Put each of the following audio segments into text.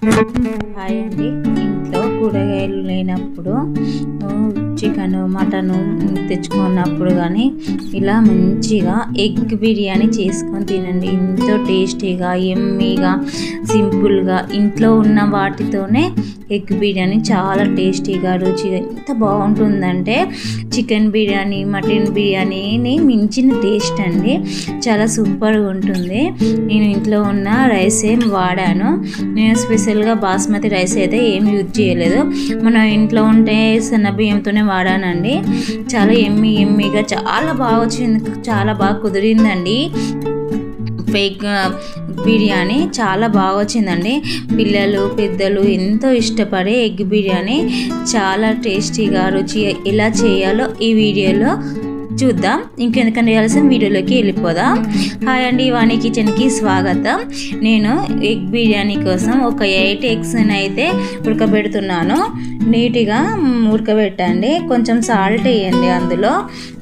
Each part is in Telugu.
హాయ్ అండి. ఇంట్లో కూరగాయలు లేనప్పుడు చికెను మటను తెచ్చుకున్నప్పుడు కానీ ఇలా మంచిగా ఎగ్ బిర్యానీ చేసుకొని తినండి. ఎంతో టేస్టీగా యమ్మీగా సింపుల్గా ఇంట్లో ఉన్న వాటితోనే ఎగ్ బిర్యానీ చాలా టేస్టీగా రుచిగా ఎంత బాగుంటుందంటే చికెన్ బిర్యానీ మటన్ బిర్యానీని మించిన టేస్ట్ అండి. చాలా సూపర్గా ఉంటుంది. నేను ఇంట్లో ఉన్న రైస్ ఏం వాడాను. నేను స్పెషల్గా బాస్మతి రైస్ అయితే ఏమి యూజ్ చేయలేదు. మన ఇంట్లో ఉంటే సన్న బియ్యంతోనే వాడానండి. చాలా ఎమ్మీగా చాలా బాగా వచ్చింది, చాలా బాగా కుదిరిందండి. ఎగ్ బిర్యానీ చాలా బాగా వచ్చిందండి. పిల్లలు పెద్దలు ఎంతో ఇష్టపడే ఎగ్ బిర్యానీ చాలా టేస్టీగా రుచిగా ఎలా చేయాలో ఈ వీడియోలో చూద్దాం. ఇంకెందుకంటే ఆలస్యం వీడియోలోకి వెళ్ళిపోదాం. హాయ్ అండి, వాణి కిచెన్కి స్వాగతం. నేను ఎగ్ బిర్యానీ కోసం ఒక 8 ఎగ్స్ని అయితే ఉడకబెడుతున్నాను. నీట్గా ఉడకబెట్టండి. కొంచెం సాల్ట్ వేయండి. అందులో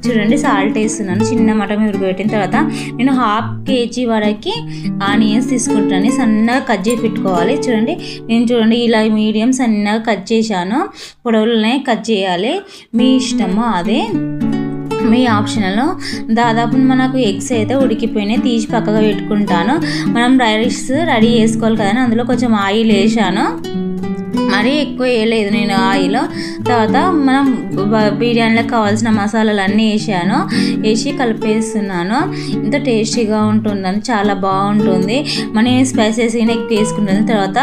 చూడండి సాల్ట్ వేస్తున్నాను. చిన్న మటన్ ఉడకబెట్టిన తర్వాత నేను 1/2 kg వరకు ఆనియన్స్ తీసుకుంటాను. సన్నగా కట్ చేసి పెట్టుకోవాలి. చూడండి ఇలా మీడియం సన్నగా కట్ చేశాను. పొడవులనే కట్ చేయాలి. మీ ఇష్టము, అదే మీ ఆప్షనల్. దాదాపు మనకు ఎగ్స్ అయితే ఉడికిపోయినాయి, తీసి పక్కగా పెట్టుకుంటాను. మనం రైస్ రెడీ చేసుకోవాలి కదా, అందులో కొంచెం ఆయిల్ వేసాను. మరీ ఎక్కువ వేయలేదు నేను ఆయిల్. తర్వాత మనం బిర్యానీలో కావాల్సిన మసాలాలు అన్నీ వేసి కలిపేస్తున్నాను. ఇంత టేస్టీగా ఉంటుందని చాలా బాగుంటుంది. మన స్పైసెస్ ఎక్కువ వేసుకున్నాను. తర్వాత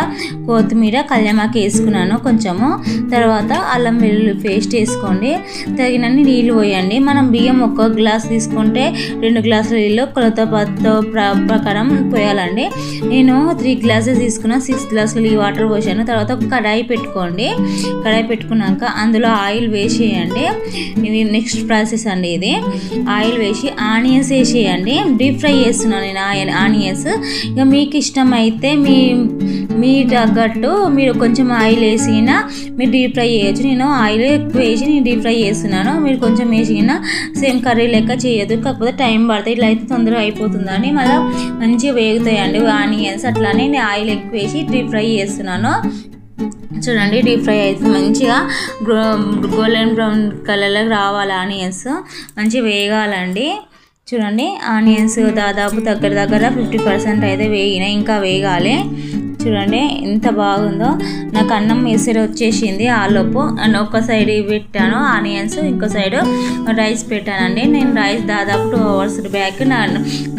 కొత్తిమీర కళ్యామాకు వేసుకున్నాను కొంచెము. తర్వాత అల్లం వెల్లుల్లి పేస్ట్ వేసుకోండి. తగినన్ని నీళ్ళు పోయండి. మనం బియ్యం 1 గ్లాస్ తీసుకుంటే 2 గ్లాసుల నీళ్ళు కొలత ప్రకారం పోయాలండి. నేను 3 గ్లాసెస్ తీసుకున్నా, 6 గ్లాసులు ఈ వాటర్ పోసాను. తర్వాత ఒక కడాయి పెట్టుకోండి. కడాయి పెట్టుకున్నాక అందులో ఆయిల్ వేసేయండి. ఇది నెక్స్ట్ ప్రాసెస్ అండి. ఇది ఆయిల్ వేసి ఆనియన్స్ వేసేయండి. డీప్ ఫ్రై చేస్తున్నాను నేను ఆనియన్స్. ఇక మీకు ఇష్టమైతే మీ తగ్గట్టు మీరు కొంచెం ఆయిల్ వేసినా మీరు డీప్ ఫ్రై చేయొచ్చు. నేను ఆయిల్ ఎక్కువ వేసి నేను డీప్ ఫ్రై చేస్తున్నాను. మీరు కొంచెం వేసినా సేమ్ కర్రీ లెక్క చేయొద్దు. కాకపోతే టైం పడుతుంది. ఇట్లా అయితే తొందరగా అయిపోతుందని మళ్ళీ మంచిగా వేగుతాయండి ఆనియన్స్. అట్లానే నేను ఆయిల్ ఎక్కువ వేసి డీప్ ఫ్రై చేస్తున్నాను. చూడండి డీప్ ఫ్రై అయితే మంచిగా గోల్డెన్ బ్రౌన్ కలర్లోకి రావాలి. ఆనియన్స్ మంచిగా వేగాలండి. చూడండి ఆనియన్స్ దాదాపు దగ్గర 50% అయితే వేగినాయి, ఇంకా వేగాలి. చూడండి ఎంత బాగుందో. నాకు అన్నం ఎసరు వచ్చేసింది. ఆలోపు ఒక సైడ్ పెట్టాను ఆనియన్స్, ఇంకో సైడ్ రైస్ పెట్టానండి. నేను రైస్ దాదాపు 2 hours బ్యాక్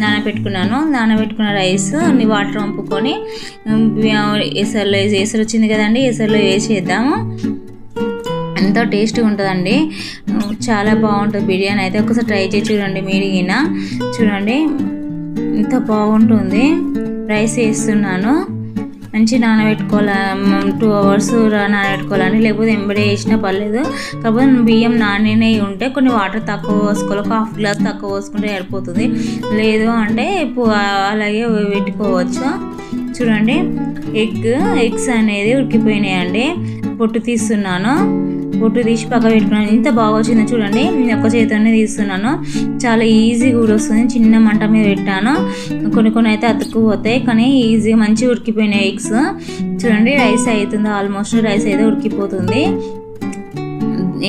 నానబెట్టుకున్నాను. నానబెట్టుకున్న రైస్ అన్ని వాటర్ వంపుకొని ఎసరు వచ్చింది కదండి, ఎసరులో వేసేద్దాము. ఎంతో టేస్ట్గా ఉంటుందండి. చాలా బాగుంటుంది బిర్యానీ అయితే. ఒకసారి ట్రై చేసి చూడండి. మీరిగిన చూడండి ఎంత బాగుంటుంది. రైస్ వేస్తున్నాను. మంచి నానబెట్టుకోవాలి. 2 hours నానబెట్టుకోవాలండి. లేకపోతే ఎంబడే వేసినా పర్లేదు. కాకపోతే బియ్యం నానినవి ఉంటే కొన్ని వాటర్ తక్కువ పోసుకోవాలి. ఒక 1/2 గ్లాస్ తక్కువ పోసుకుంటే సరిపోతుంది. లేదు అంటే అలాగే పెట్టుకోవచ్చు. చూడండి ఎగ్స్ అనేది ఉడికిపోయినాయండి. పొట్టు తీస్తున్నాను. పొట్టు తీసి పక్క పెట్టుకున్నాను. ఎంత బాగా వచ్చిందో చూడండి. నేను ఒక చేతితోనే తీస్తున్నాను. చాలా ఈజీగా కూడా వస్తుంది. చిన్న మంట మీద పెట్టాను. కొన్ని అయితే అతుక్కుపోతాయి, కానీ ఈజీగా మంచిగా ఉడికిపోయినాయి ఎగ్స్. చూడండి రైస్ అవుతుంది. ఆల్మోస్ట్ రైస్ అయితే ఉడికిపోతుంది.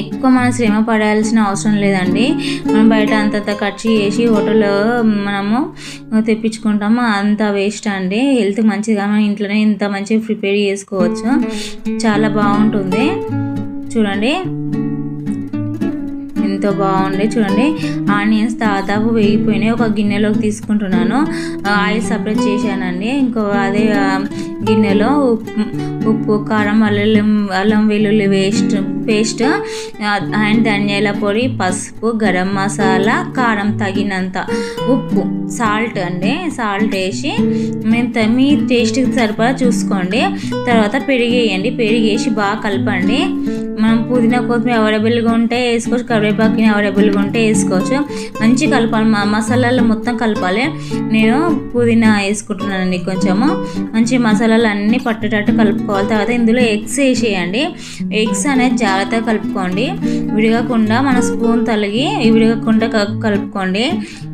ఎక్కువ మనం శ్రమ పడాల్సిన అవసరం లేదండి. మనం బయట అంత ఖర్చు చేసి హోటల్లో మనము తెప్పించుకుంటాము, అంత వేస్ట్ అండి. హెల్త్ మంచిగా మనం ఇంట్లోనే ఇంత మంచిగా ప్రిపేర్ చేసుకోవచ్చు. చాలా బాగుంటుంది. చూడండి ఎంతో బాగుంది. చూడండి ఆనియన్స్ దాదాపు వేగిపోయినాయి. ఒక గిన్నెలోకి తీసుకుంటున్నాను. ఆయిల్ సపరేట్ చేశానండి. అదే గిన్నెలో ఉప్పు కారం అల్లం వెల్లుల్లి పేస్ట్ అండ్ ధనియాల పొడి, పసుపు, గరం మసాలా, కారం తగినంత, ఉప్పు, సాల్ట్ వేసి మీ టేస్ట్కి సరిపడా చూసుకోండి. తర్వాత పెరిగేయండి. పెరిగేసి బాగా కలపండి. మనం పుదీనా కొత్తిమీర అవైలబుల్గా ఉంటే వేసుకోవచ్చు, కరివేపాకుని అవైలబుల్గా ఉంటే వేసుకోవచ్చు. మంచి కలపాలి, మసాలాలు మొత్తం కలపాలి. నేను పుదీనా వేసుకుంటున్నానండి కొంచెము. మంచి మసాలాలు అన్నీ పట్టేటట్టు కలుపుకోవాలి. తర్వాత ఇందులో ఎగ్స్ వేసేయండి. ఎగ్స్ అనేది జాగ్రత్తగా కలుపుకోండి, విడగకుండా మన స్పూన్ తలిగి విడగకుండా కలుపుకోండి.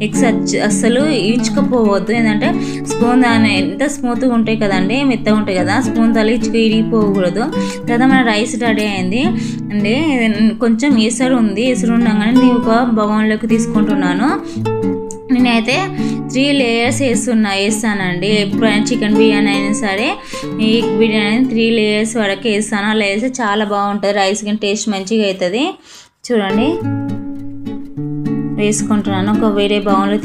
ఎగ్స్ అస్సలు ఇచ్చుకపోవద్దు, ఏంటంటే స్పూన్ ఎంత స్మూత్గా ఉంటాయి కదండి, మెత్తగా ఉంటాయి కదా, స్పూన్ తల ఇరిగిపోకూడదు. తర్వాత మన రైస్ రెడీ అయింది అండి. కొంచెం ఎసరు ఉండగానే నేను ఒక బగోన్లోకి తీసుకుంటున్నాను. నేనైతే 3 లేయర్స్ వేస్తానండి. ఎప్పుడైనా చికెన్ బిర్యానీ అయినా సరే, ఎగ్ బిర్యానీ 3 లేయర్స్ వరకు వేస్తాను. అలా వేస్తే చాలా బాగుంటుంది, రైస్ కానీ టేస్ట్ మంచిగా అవుతుంది. చూడండి వేసుకుంటున్నాను. ఒక వేరే బౌన్లో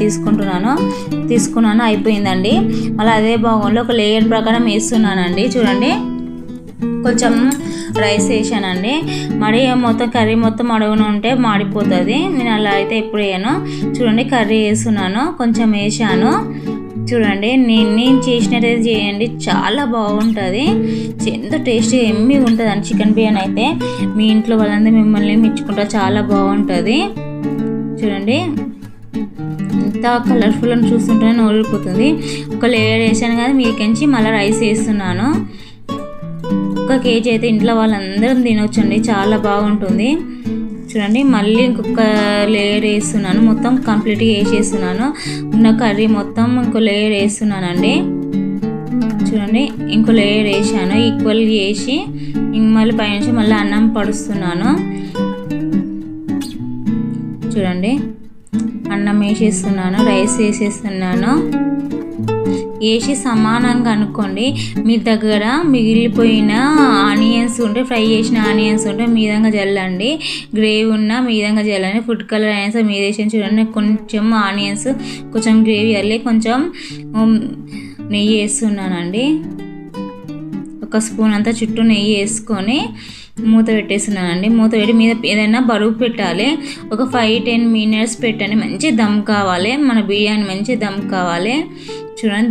తీసుకున్నాను అయిపోయిందండి. మళ్ళీ అదే బౌన్లో ఒక లేయర్ ప్రకారం వేస్తున్నానండి. చూడండి కొంచెం రైస్ వేసానండి. మరి మొత్తం కర్రీ మొత్తం అడుగున ఉంటే మాడిపోతుంది. నేను అలా అయితే ఎప్పుడు వేయను. చూడండి కర్రీ వేస్తున్నాను, కొంచెం వేసాను. చూడండి నేను చేసినట్టయితే చేయండి, చాలా బాగుంటుంది, ఎంతో టేస్టీ ఎమ్మిగా ఉంటుంది అండి చికెన్ బిర్యానీ అయితే. మీ ఇంట్లో వాళ్ళందరూ మిమ్మల్ని మెచ్చుకుంటారు, చాలా బాగుంటుంది. చూడండి ఎంత కలర్ఫుల్ అని చూస్తుంటే నోరిపోతుంది. ఒక లేయర్ వేసాను కదా, మీకెంచి మళ్ళీ రైస్ వేస్తున్నాను. 1 కేజీ అయితే ఇంట్లో వాళ్ళందరం తినొచ్చండి, చాలా బాగుంటుంది. చూడండి మళ్ళీ ఇంకొక లేయర్ వేస్తున్నాను, మొత్తం కంప్లీట్గా వేసేస్తున్నాను. ఉన్న కర్రీ మొత్తం ఇంకో లేయర్ వేస్తున్నానండి. చూడండి ఇంకో లేయర్ వేసాను, ఈక్వల్గా వేసి మళ్ళీ పైనుంచి మళ్ళీ అన్నం పడుస్తున్నాను. చూడండి అన్నం వేసేస్తున్నాను, రైస్ వేసేస్తున్నాను. వేసి సమానంగా అనుకోండి. మీ దగ్గర మిగిలిపోయిన ఆనియన్స్ ఉంటే, ఫ్రై చేసిన ఆనియన్స్ ఉంటే మీదంగా జల్లండి. గ్రేవీ ఉన్నా మీదంగా జల్లండి. ఫుడ్ కలర్ అయినా మీద వేసి చూడండి. కొంచెం ఆనియన్స్, కొంచెం గ్రేవీ అల్లి, కొంచెం నెయ్యి వేస్తున్నానండి. 1 స్పూన్ అంతా చుట్టూ నెయ్యి వేసుకొని మూత పెట్టేస్తున్నానండి. మూత పెట్టి మీద ఏదైనా బరువు పెట్టాలి. ఒక 5-10 మినిట్స్ పెట్టండి. మంచి దమ్ కావాలి, మన బిర్యానీ మంచి దమ్ కావాలి. చూడండి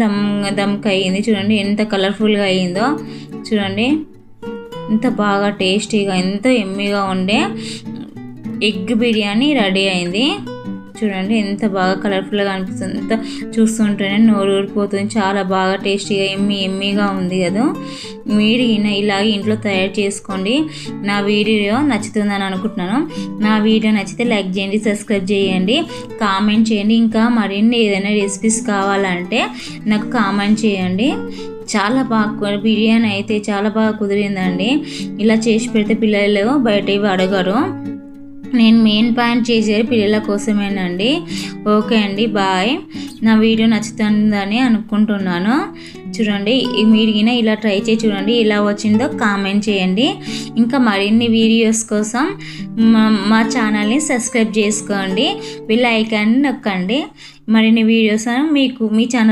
దమ్కి అయ్యింది. చూడండి ఎంత కలర్ఫుల్గా అయ్యిందో. చూడండి ఎంత బాగా టేస్టీగా, ఎంతో ఎమ్మీగా ఉండే ఎగ్ బిర్యానీ రెడీ అయింది. చూడండి ఎంత బాగా కలర్ఫుల్గా అనిపిస్తుంది, ఎంత చూస్తుంటేనే నోరు ఊరిపోతుంది. చాలా బాగా టేస్టీగా ఎమ్మీగా ఉంది కదా. మీరు ఇలాగే ఇంట్లో తయారు చేసుకోండి. నా వీడియో నచ్చుతుందని అనుకుంటున్నాను. నా వీడియో నచ్చితే లైక్ చేయండి, సబ్స్క్రైబ్ చేయండి, కామెంట్ చేయండి. ఇంకా మరిన్ని ఏదైనా రెసిపీస్ కావాలంటే నాకు కామెంట్ చేయండి. చాలా బాగా బిర్యానీ అయితే చాలా బాగా కుదిరిందండి. ఇలా చేసి పెడితే పిల్లలు బయటవి అడగరు. నేను మెయిన్ పాయింట్ చేసేది పిల్లల కోసమేనండి. ఓకే అండి, బాయ్. నా వీడియో నచ్చుతుందని అనుకుంటున్నాను. చూడండి మీరు ఇలా ట్రై చేసి చూడండి, ఎలా వచ్చిందో కామెంట్ చేయండి. ఇంకా మరిన్ని వీడియోస్ కోసం మా ఛానల్ని సబ్స్క్రైబ్ చేసుకోండి, బెల్ ఐకాన్ నొక్కండి. మరిన్ని వీడియోస్ మీకు మీ ఛానల్